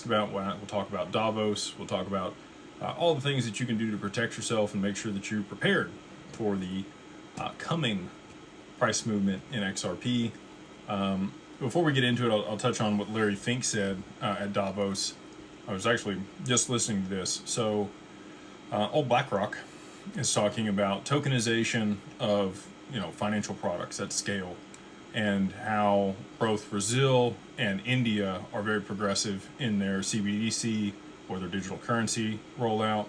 about. We'll talk about Davos. We'll talk about all the things that you can do to protect yourself and make sure that you're prepared for the coming price movement in XRP. Before we get into it, I'll touch on what Larry Fink said at Davos. I was actually just listening to this. So, old BlackRock is talking about tokenization of financial products at scale, and how both Brazil and India are very progressive in their CBDC or their digital currency rollout.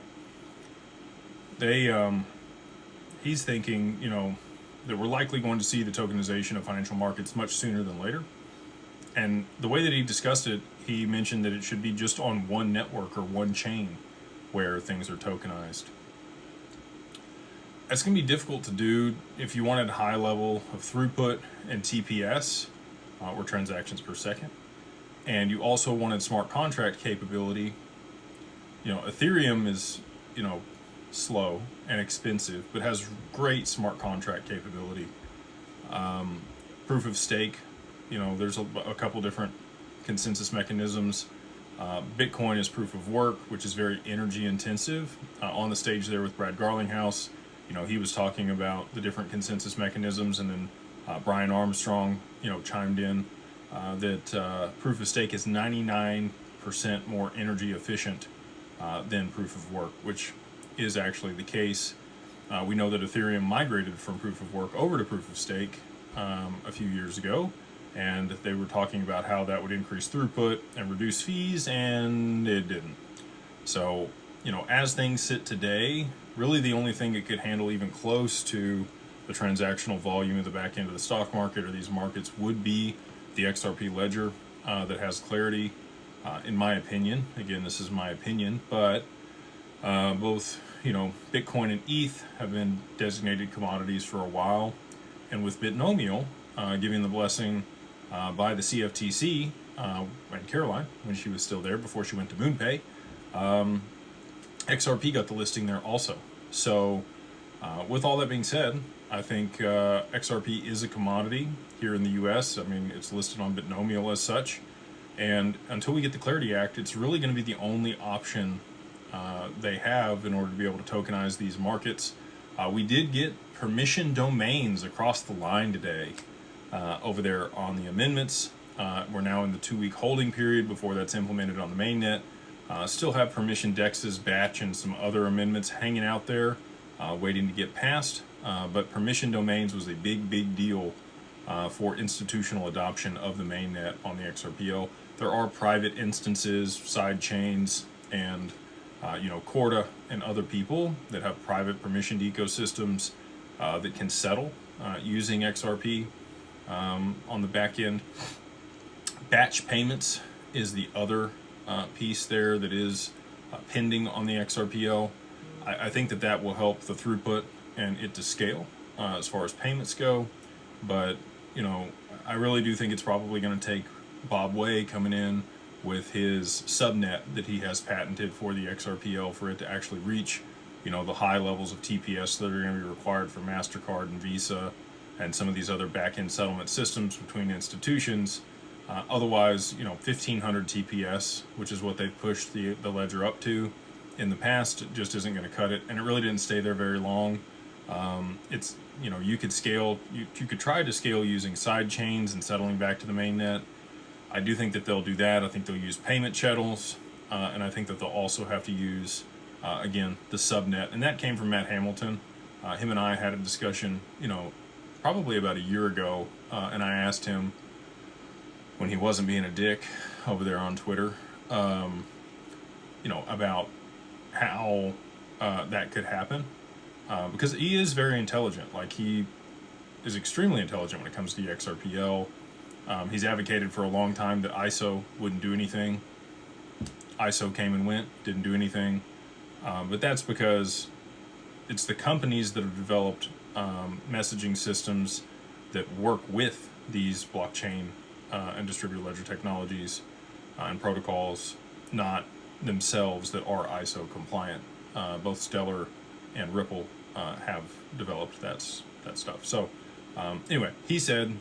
He's thinking, that we're likely going to see the tokenization of financial markets much sooner than later. And the way that he discussed it, he mentioned that it should be just on one network or one chain where things are tokenized. That's going to be difficult to do if you wanted a high level of throughput and TPS, or transactions per second, and you also wanted smart contract capability. Ethereum is, slow and expensive, but has great smart contract capability. Proof of stake, there's a couple different consensus mechanisms. Bitcoin is proof of work, which is very energy intensive. On the stage there with Brad Garlinghouse, he was talking about the different consensus mechanisms, and then Brian Armstrong, chimed in that proof of stake is 99% more energy efficient than proof of work, which is actually the case. We know that Ethereum migrated from proof of work over to proof of stake a few years ago, and they were talking about how that would increase throughput and reduce fees, and it didn't. So, as things sit today, really the only thing it could handle even close to the transactional volume of the back end of the stock market or these markets would be the XRP ledger that has clarity, in my opinion. Again, this is my opinion, but both Bitcoin and ETH have been designated commodities for a while, and with Bitnomial giving the blessing by the CFTC and Caroline when she was still there before she went to MoonPay, XRP got the listing there also. So with all that being said, I think XRP is a commodity here in the US. I mean, it's listed on Bitnomial as such, and until we get the Clarity Act, it's really going to be the only option they have in order to be able to tokenize these markets. We did get permission domains across the line today over there on the amendments. We're now in the 2-week holding period before that's implemented on the mainnet. Still have permission dexes, batch, and some other amendments hanging out there waiting to get passed. But permission domains was a big deal for institutional adoption of the mainnet on the XRPL. There are private instances, side chains, and Corda and other people that have private permissioned ecosystems that can settle using XRP on the back end. Batch payments is the other piece there that is pending on the XRPL. I think that will help the throughput and it to scale as far as payments go, but I really do think it's probably going to take Bob Way coming in with his subnet that he has patented for the XRPL for it to actually reach the high levels of TPS that are going to be required for MasterCard and Visa and some of these other back-end settlement systems between institutions. Otherwise, 1500 TPS, which is what they've pushed the ledger up to in the past, just isn't going to cut it, and it really didn't stay there very long. It's you could scale, you could try to scale using side chains and settling back to the mainnet. I do think that they'll do that. I think they'll use payment channels, and I think that they'll also have to use again the subnet, and that came from Matt Hamilton. Him and I had a discussion, probably about a year ago, and I asked him, when he wasn't being a dick over there on Twitter, about how that could happen, because he is very intelligent. Like, he is extremely intelligent when it comes to the XRPL. He's advocated for a long time that ISO wouldn't do anything. ISO came and went, didn't do anything, but that's because it's the companies that have developed messaging systems that work with these blockchain and distributed ledger technologies and protocols, not themselves, that are ISO compliant. Both Stellar and Ripple have developed that stuff. So anyway, he said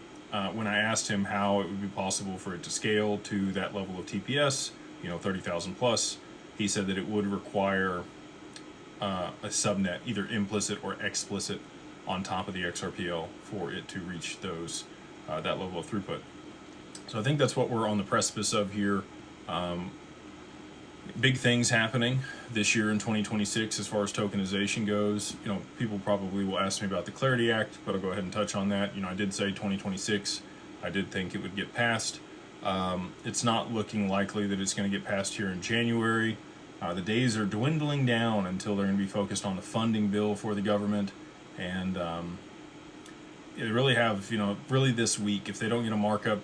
when I asked him how it would be possible for it to scale to that level of TPS, 30,000 plus, he said that it would require a subnet, either implicit or explicit, on top of the XRPL for it to reach those that level of throughput. So I think that's what we're on the precipice of here. Big things happening this year in 2026 as far as tokenization goes. People probably will ask me about the Clarity Act, but I'll go ahead and touch on that. I did say 2026. I did think it would get passed. It's not looking likely that it's going to get passed here in January. The days are dwindling down until they're going to be focused on the funding bill for the government. And they really have, really this week, if they don't get a markup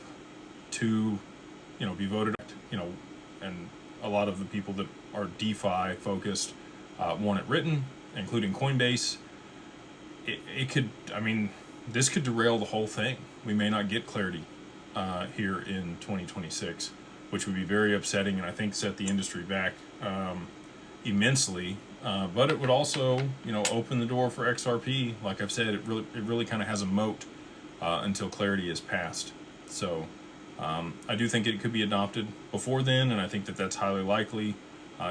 to, be voted, and a lot of the people that are DeFi focused want it written, including Coinbase. It could, this could derail the whole thing. We may not get clarity here in 2026, which would be very upsetting and I think set the industry back immensely. But it would also, open the door for XRP. Like I've said, it really kind of has a moat until clarity is passed. So I do think it could be adopted before then, and I think that that's highly likely.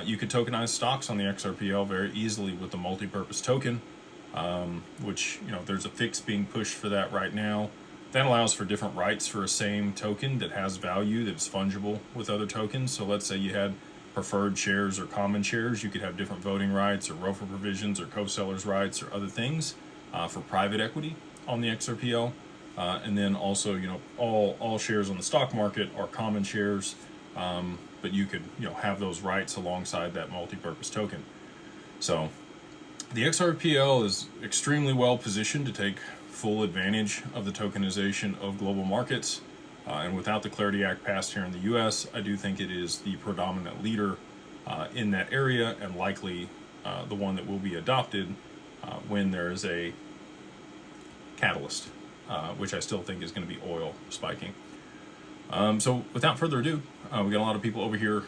You could tokenize stocks on the XRPL very easily with the multi-purpose token, which, there's a fix being pushed for that right now. That allows for different rights for a same token that has value, that's fungible with other tokens. So let's say you had preferred shares or common shares, you could have different voting rights or ROFR provisions or co-sellers rights or other things for private equity on the XRPL. And then also, all shares on the stock market are common shares, but you could, have those rights alongside that multi-purpose token. So the XRPL is extremely well positioned to take full advantage of the tokenization of global markets. And without the Clarity Act passed here in the US, I do think it is the predominant leader in that area, and likely the one that will be adopted when there is a catalyst, which I still think is going to be oil spiking. So without further ado, we got a lot of people over here